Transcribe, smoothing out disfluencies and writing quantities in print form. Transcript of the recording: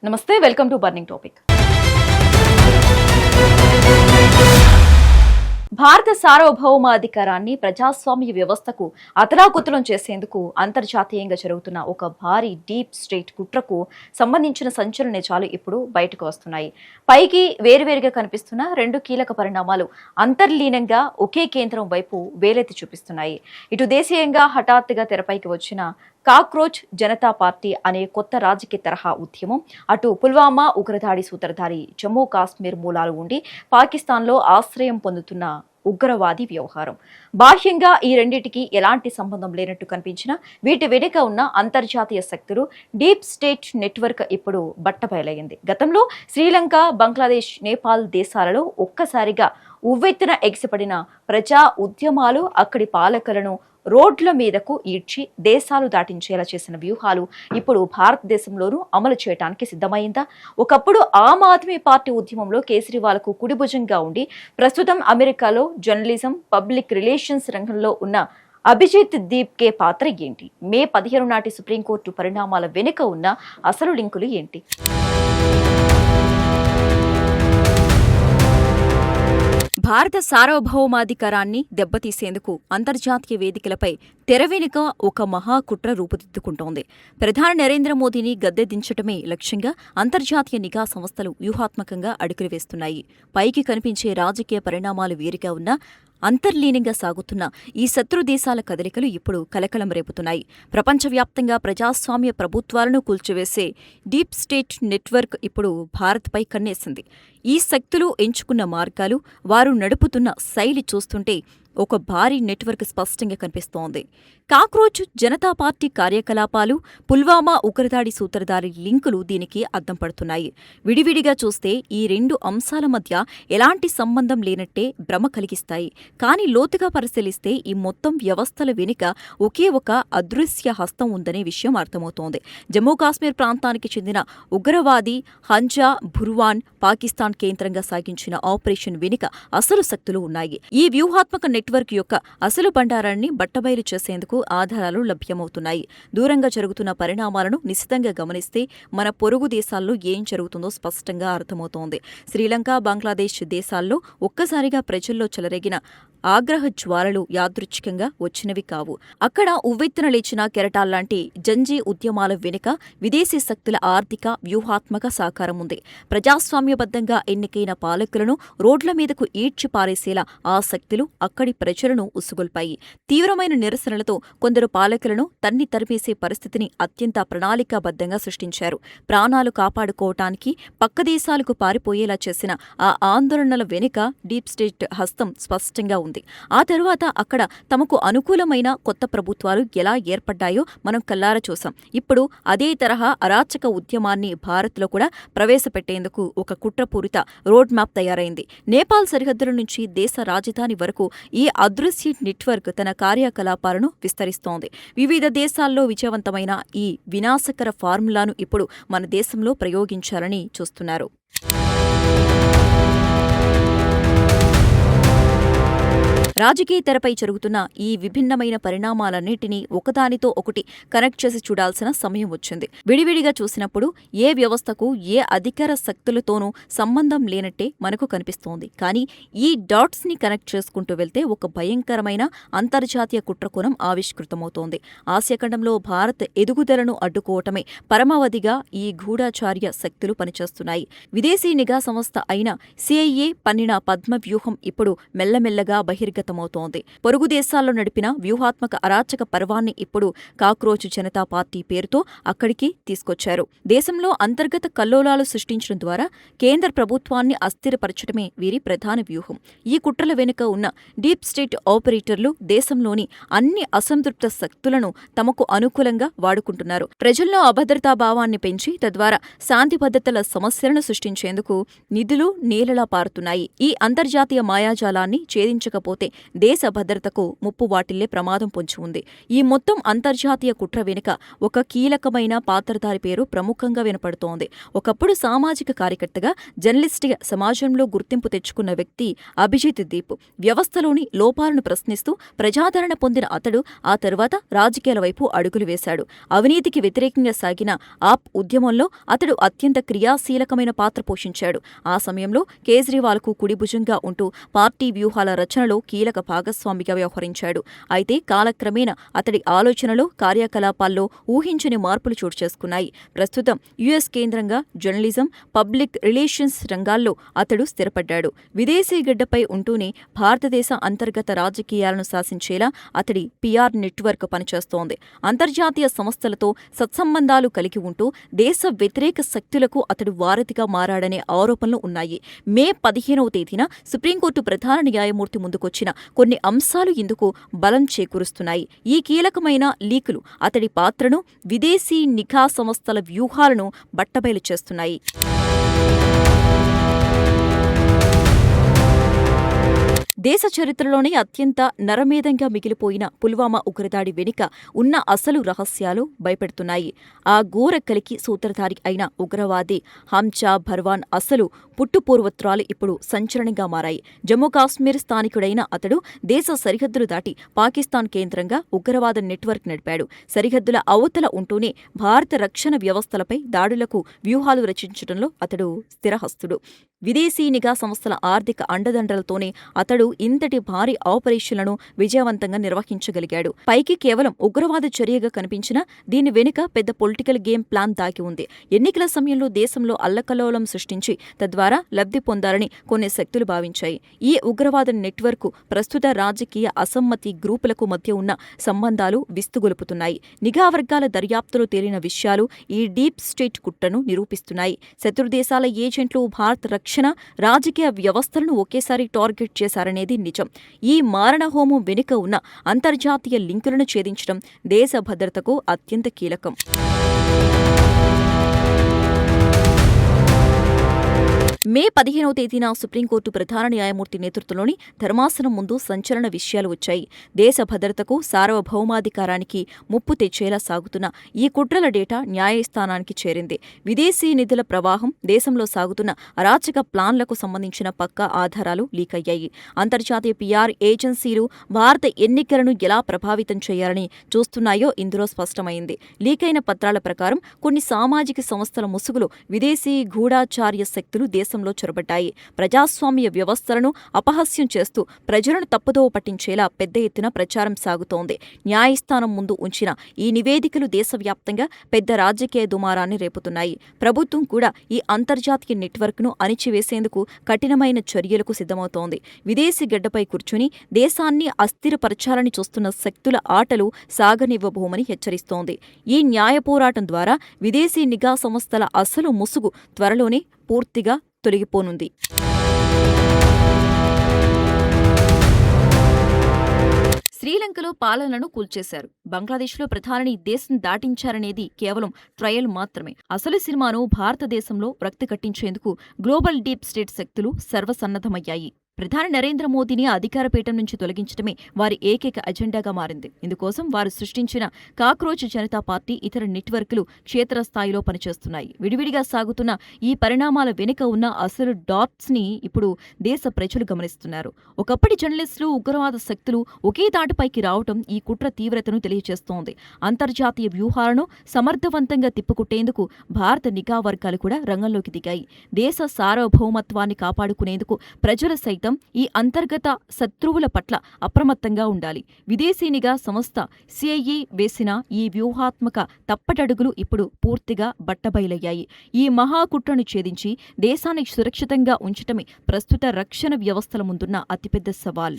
నమస్తే, welcome to burning topic. భారత సార్వభౌమాధికారాన్ని ప్రజాస్వామ్య వ్యవస్థకు అతలాకుతలం చేసేందుకు అంతర్జాతీయంగా జరుగుతున్న ఒక భారీ డీప్ స్టేట్ కుట్రకు సంబంధించిన సంచలన నిజాలు ఇప్పుడు బయటకు వస్తున్నాయి. పైకి వేరువేరుగా కనిపిస్తున్న రెండు కీలక పరిణామాలు అంతర్లీనంగా ఒకే కేంద్రం వైపు వేలెత్తి చూపిస్తున్నాయి. ఇటు దేశీయంగా హఠాత్తుగా తెరపైకి వచ్చిన కాక్రోచ్ జనతా పార్టీ అనే కొత్త రాజకీయ తరహా ఉద్యమం, అటు పుల్వామా ఉగ్రదాడి సూత్రధారి జమ్మూ కాశ్మీర్ మూలాలు ఉండి పాకిస్తాన్లో ఆశ్రయం పొందుతున్న ఉగ్రవాది వ్యవహారం. బాహ్యంగా ఈ రెండింటికి ఎలాంటి సంబంధం లేనట్టు కనిపించినా వీటి వెనుక ఉన్న అంతర్జాతీయ శక్తులు డీప్ స్టేట్ నెట్వర్క్ ఇప్పుడు బట్టబయలైంది. గతంలో శ్రీలంక, బంగ్లాదేశ్, నేపాల్ దేశాలలో ఒక్కసారిగా ఉవ్వెత్తున ఎగిసిపడిన ప్రజా ఉద్యమాలు అక్కడి పాలకులను రోడ్ల మీదకు ఈడ్చి దేశాలు దాటించేలా చేసిన వ్యూహాలు ఇప్పుడు భారతదేశంలోనూ అమలు చేయడానికి సిద్ధమైందా? ఒకప్పుడు ఆమ్ ఆద్మీ పార్టీ ఉద్యమంలో కేజ్రీవాల్కు కుడిభుజంగా ఉండి ప్రస్తుతం అమెరికాలో జర్నలిజం, పబ్లిక్ రిలేషన్స్ రంగంలో ఉన్న అభిజిత్ దీప్కే పాత్ర ఏంటి? మే 15 నాటి సుప్రీంకోర్టు పరిణామాల వెనుక ఉన్న అసలు లింకులు ఏంటి? భారత సార్వభౌమాధికారాన్ని దెబ్బతీసేందుకు అంతర్జాతీయ వేదికలపై తెరవెనుక ఒక మహాకుట్ర రూపుదిద్దుకుంటోంది. ప్రధాని నరేంద్ర మోదీని గద్దె దించటమే లక్ష్యంగా అంతర్జాతీయ నిఘా సంస్థలు వ్యూహాత్మకంగా అడుగులు వేస్తున్నాయి. పైకి కనిపించే రాజకీయ పరిణామాలు వేరుగా ఉన్నా అంతర్లీనంగా సాగుతున్న ఈ శత్రు దేశాల కదలికలు ఇప్పుడు కలకలం రేపుతున్నాయి. ప్రపంచవ్యాప్తంగా ప్రజాస్వామ్య ప్రభుత్వాలను కూల్చివేసే డీప్ స్టేట్ నెట్వర్క్ ఇప్పుడు భారత్పై కన్నేసింది. ఈ శక్తులు ఎంచుకున్న మార్గాలు, వారు నడుపుతున్న శైలి చూస్తుంటే ఒక భారీ నెట్వర్క్ స్పష్టంగా కనిపిస్తోంది. కాక్రోచ్ జనతా పార్టీ కార్యకలాపాలు, పుల్వామా ఉగ్రదాడి సూత్రధారి లింకులు దీనికి అద్దం పడుతున్నాయి. విడివిడిగా చూస్తే ఈ రెండు అంశాల మధ్య ఎలాంటి సంబంధం లేనట్టే భ్రమ కలిగిస్తాయి. కానీ లోతుగా పరిశీలిస్తే ఈ మొత్తం వ్యవస్థల వెనుక ఒకే ఒక అదృశ్య హస్తం ఉందనే విషయం అర్థమవుతోంది. జమ్మూ కాశ్మీర్ ప్రాంతానికి చెందిన ఉగ్రవాది హంజా బుర్వాన్ పాకిస్తాన్ కేంద్రంగా సాగించిన ఆపరేషన్ వెనుక అసలు శక్తులు ఉన్నాయి. ఈ వ్యూహాత్మక నెట్వర్క్ యొక్క అసలు బండారాన్ని బట్టబయలు చేసేందుకు ఆధారాలు లభ్యమవుతున్నాయి. దూరంగా జరుగుతున్న పరిణామాలను నిశితంగా గమనిస్తే మన పొరుగు దేశాల్లో ఏం జరుగుతుందో స్పష్టంగా అర్థమవుతోంది. శ్రీలంక, బంగ్లాదేశ్ దేశాల్లో ఒక్కసారిగా ప్రజల్లో చెలరేగిన ఆగ్రహ జ్వాలలు యాదృచ్ఛికంగా వచ్చినవి కావు. అక్కడ ఉవ్వెత్తున లేచిన కెరటాల్లాంటి జంజీ ఉద్యమాల వెనుక విదేశీ శక్తుల ఆర్థిక, వ్యూహాత్మక సహకారం ఉంది. ప్రజాస్వామ్యబద్ధంగా ఎన్నికైన పాలకులను రోడ్ల మీదకు ఈడ్చి పారేసేలా ఆ శక్తులు అక్కడి ప్రజలను ఉసుగొల్పాయి. తీవ్రమైన నిరసనలతో కొందరు పాలకులను తన్ని తరిమేసే పరిస్థితిని అత్యంత ప్రణాళికాబద్ధంగా సృష్టించారు. ప్రాణాలు కాపాడుకోవటానికి పక్క దేశాలకు పారిపోయేలా చేసిన ఆ ఆందోళనల వెనుక డీప్ స్టేట్ హస్తం స్పష్టంగా ఉంది. ఆ తరువాత అక్కడ తమకు అనుకూలమైన కొత్త ప్రభుత్వాలు ఎలా ఏర్పడ్డాయో మనం కల్లారా చూసాం. ఇప్పుడు అదే తరహా అరాచక ఉద్యమాన్ని భారత్లో కూడా ప్రవేశపెట్టేందుకు ఒక కుట్రపూరిత రోడ్ మ్యాప్ తయారైంది. నేపాల్ సరిహద్దుల నుంచి దేశ రాజధాని వరకు ఈ అదృశ్య నెట్వర్క్ తన కార్యకలాపాలను విస్తరిస్తోంది. వివిధ దేశాల్లో విజయవంతమైన ఈ వినాశకర ఫార్ములాను ఇప్పుడు మన దేశంలో ప్రయోగించాలని చూస్తున్నారు. రాజకీయ తెరపై జరుగుతున్న ఈ విభిన్నమైన పరిణామాలన్నింటినీ ఒకదానితో ఒకటి కనెక్ట్ చేసి చూడాల్సిన సమయం వచ్చింది. విడివిడిగా చూసినప్పుడు ఏ వ్యవస్థకు, ఏ అధికార శక్తులతోనూ సంబంధం లేనట్టే మనకు కనిపిస్తోంది. కానీ ఈ డాట్స్ ని కనెక్ట్ చేసుకుంటూ వెళ్తే ఒక భయంకరమైన అంతర్జాతీయ కుట్రకోణం ఆవిష్కృతమవుతోంది. ఆసియాఖండంలో భారత్ ఎదుగుదలను అడ్డుకోవటమే పరమావధిగా ఈ గూఢాచార్య శక్తులు పనిచేస్తున్నాయి. విదేశీ నిఘా సంస్థ అయిన సిఐఏ పన్నిన పద్మ వ్యూహం ఇప్పుడు మెల్లమెల్లగా బహిర్గతమవుతోంది. పొరుగు దేశాల్లో నడిపిన వ్యూహాత్మక అరాచక పర్వాన్ని ఇప్పుడు కాక్రోచ్ జనతా పార్టీ పేరుతో అక్కడికి తీసుకొచ్చారు. దేశంలో అంతర్గత కల్లోలాలు సృష్టించడం ద్వారా కేంద్ర ప్రభుత్వాన్ని అస్థిరపరచడమే వీరి ప్రధాన వ్యూహం. ఈ కుట్రల వెనుక ఉన్న డీప్ స్టేట్ ఆపరేటర్లు దేశంలోని అన్ని అసంతృప్త శక్తులను తమకు అనుకూలంగా వాడుకుంటున్నారు. ప్రజల్లో అభద్రతా భావాన్ని పెంచి తద్వారా శాంతి భద్రతల సమస్యలను సృష్టించేందుకు నిధులు నేలలా పారుతున్నాయి. ఈ అంతర్జాతీయ మాయాజాలాన్ని ఛేదించకపోతే దేశ భద్రతకు ముప్పు వాటిల్లే ప్రమాదం పొంచి ఉంది. ఈ మొత్తం అంతర్జాతీయ కుట్ర వెనుక ఒక కీలకమైన పాత్రధారి పేరు ప్రముఖంగా వినపడుతోంది. ఒకప్పుడు సామాజిక కార్యకర్తగా, జర్నలిస్టుగా సమాజంలో గుర్తింపు తెచ్చుకున్న వ్యక్తి అభిజిత్ దీప్. వ్యవస్థలోని లోపాలను ప్రశ్నిస్తూ ప్రజాదరణ పొందిన అతడు ఆ తరువాత రాజకీయాల వైపు అడుగులు వేశాడు. అవినీతికి వ్యతిరేకంగా సాగిన ఆప్ ఉద్యమంలో అతడు అత్యంత క్రియాశీలకమైన పాత్ర పోషించాడు. ఆ సమయంలో కేజ్రీవాల్కు కుడిభుజంగా ఉంటూ పార్టీ వ్యూహాల రచనలో కీలక భాగస్వామిగా వ్యవహరించాడు. అయితే కాలక్రమేణా అతడి ఆలోచనలో, కార్యకలాపాల్లో ఊహించని మార్పులు చోటు చేసుకున్నాయి. ప్రస్తుతం యుఎస్ కేంద్రంగా జర్నలిజం, పబ్లిక్ రిలేషన్స్ రంగాల్లో అతడు స్థిరపడ్డాడు. విదేశీ గడ్డపై ఉంటూనే భారతదేశ అంతర్గత రాజకీయాలను శాసించేలా అతడి పిఆర్ నెట్వర్క్ పనిచేస్తోంది. అంతర్జాతీయ సంస్థలతో సత్సంబంధాలు కలిగి ఉంటూ దేశ వ్యతిరేక శక్తులకు అతడు వారధిగా మారాడనే ఆరోపణలు ఉన్నాయి. మే 15వ తేదీన సుప్రీంకోర్టు ప్రధాన న్యాయమూర్తి ముందుకొచ్చిన కొన్ని అంశాలు ఇందుకు బలం చేకూరుస్తున్నాయి. ఈ కీలకమైన లీకులు అతడి పాత్రను, విదేశీ నిఘా సంస్థల వ్యూహాలను బట్టబయలు చేస్తున్నాయి. దేశ చరిత్రలోనే అత్యంత నరమేధంగా మిగిలిపోయిన పుల్వామా ఉగ్రదాడి వెనుక ఉన్న అసలు రహస్యాలు భయపెడుతున్నాయి. ఆ ఘోర కలికి సూత్రధారి అయిన ఉగ్రవాది హంజా భర్వాన్ అసలు పుట్టుపూర్వత్రాలు ఇప్పుడు సంచలనంగా మారాయి. జమ్మూ కాశ్మీర్ స్థానికుడైన అతడు దేశ సరిహద్దులు దాటి పాకిస్తాన్ కేంద్రంగా ఉగ్రవాద నెట్వర్క్ నడిపాడు. సరిహద్దుల అవతల ఉంటూనే భారత రక్షణ వ్యవస్థలపై దాడులకు వ్యూహాలు రచించడంలో అతడు స్థిరహస్తుడు. విదేశీ నిఘా సంస్థల ఆర్థిక అండదండలతోనే అతడు ఇంతటి భారీ ఆపరేషన్లను విజయవంతంగా నిర్వహించగలిగాడు. పైకి కేవలం ఉగ్రవాద చర్యగా కనిపించినా దీని వెనుక పెద్ద పొలిటికల్ గేమ్ ప్లాన్ దాగి ఉంది. ఎన్నికల సమయంలో దేశంలో అల్లకల్లోలం సృష్టించి తద్వారా లబ్ధి పొందాలని కొన్ని శక్తులు భావించాయి. ఈ ఉగ్రవాద నెట్వర్క్ ప్రస్తుత రాజకీయ అసమ్మతి గ్రూపులకు మధ్య ఉన్న సంబంధాలు విస్తుగొలుపుతున్నాయి. నిఘా వర్గాల దర్యాప్తులో తేలిన విషయాలు ఈ డీప్ స్టేట్ కుట్రను నిరూపిస్తున్నాయి. శత్రుదేశాల ఏజెంట్లు భారత రక్షణ, రాజకీయ వ్యవస్థలను ఒకేసారి టార్గెట్ చేశారనేది నిజం. ఈ మారణహోమం వెనుక ఉన్న అంతర్జాతీయ లింకులను ఛేదించడం దేశ భద్రతకు అత్యంత కీలకం. మే 15వ తేదీన సుప్రీంకోర్టు ప్రధాన న్యాయమూర్తి నేతృత్వంలోని ధర్మాసనం ముందు సంచలన విషయాలు వచ్చాయి. దేశ భద్రతకు, సార్వభౌమాధికారానికి ముప్పు తెచ్చేలా సాగుతున్న ఈ కుట్రల డేటా న్యాయస్థానానికి చేరింది. విదేశీ నిధుల ప్రవాహం, దేశంలో సాగుతున్న అరాచక ప్లాన్లకు సంబంధించిన పక్కా ఆధారాలు లీక్ అయ్యాయి. అంతర్జాతీయ పిఆర్ ఏజెన్సీలు భారత ఎన్నికలను ఎలా ప్రభావితం చేయాలని చూస్తున్నాయో ఇందులో స్పష్టమైంది. లీకైన పత్రాల ప్రకారం కొన్ని సామాజిక సంస్థల ముసుగులో విదేశీ గూఢాచార్య శక్తులు దేశంలో చొరబడ్డాయి. ప్రజాస్వామ్య వ్యవస్థలను అపహాస్యం చేస్తూ ప్రజలను తప్పుదోవ పట్టించేలా పెద్ద ఎత్తున ప్రచారం సాగుతోంది. న్యాయస్థానం ముందు ఉంచిన ఈ నివేదికలు దేశవ్యాప్తంగా పెద్ద రాజకీయ దుమారాన్ని రేపుతున్నాయి. ప్రభుత్వం కూడా ఈ అంతర్జాతీయ నెట్వర్క్ను అణిచివేసేందుకు కఠినమైన చర్యలకు సిద్ధమవుతోంది. విదేశీ గడ్డపై కూర్చుని దేశాన్ని అస్థిరపరచాలని చూస్తున్న శక్తుల ఆటలు సాగనివ్వబోమని హెచ్చరిస్తోంది. ఈ న్యాయ పోరాటం ద్వారా విదేశీ నిఘా సంస్థల అసలు ముసుగు త్వరలోనే పూర్తిగా తొలగిపోనుంది. శ్రీలంకలో పాలనను కూల్చేశారు. బంగ్లాదేశ్లో ప్రధానిని దేశం దాటించారనేది కేవలం ట్రయల్ మాత్రమే. అసలు సినిమాను భారతదేశంలో రక్తి కట్టించేందుకు గ్లోబల్ డీప్ స్టేట్ శక్తులు సర్వసన్నద్ధమయ్యాయి. ప్రధాని నరేంద్ర మోదీని అధికారపీఠం నుంచి తొలగించడమే వారి ఏకైక అజెండాగా మారింది. ఇందుకోసం వారు సృష్టించిన కాక్రోచ్ జనతా పార్టీ, ఇతర నెట్వర్క్లు క్షేత్రస్థాయిలో పనిచేస్తున్నాయి. విడివిడిగా సాగుతున్న ఈ పరిణామాల వెనుక ఉన్న అసలు డాట్స్ ని ఇప్పుడు దేశ ప్రజలు గమనిస్తున్నారు. ఒకప్పటి జర్నలిస్టులు, ఉగ్రవాద శక్తులు ఒకే తాటిపైకి రావటం ఈ కుట్ర తీవ్రతను తెలియజేస్తోంది. అంతర్జాతీయ వ్యూహాలను సమర్థవంతంగా తిప్పుకొట్టేందుకు భారత నిఘా వర్గాలు కూడా రంగంలోకి దిగాయి. దేశ సార్వభౌమత్వాన్ని కాపాడుకునేందుకు ప్రజల సైతం ఈ అంతర్గత శత్రువుల పట్ల అప్రమత్తంగా ఉండాలి. విదేశీ నిఘా సంస్థ సిఐఏ వేసిన ఈ వ్యూహాత్మక తప్పటడుగులు ఇప్పుడు పూర్తిగా బట్టబయలయ్యాయి. ఈ మహాకుట్రను ఛేదించి దేశాన్ని సురక్షితంగా ఉంచటమే ప్రస్తుత రక్షణ వ్యవస్థల ముందున్న అతిపెద్ద సవాల్.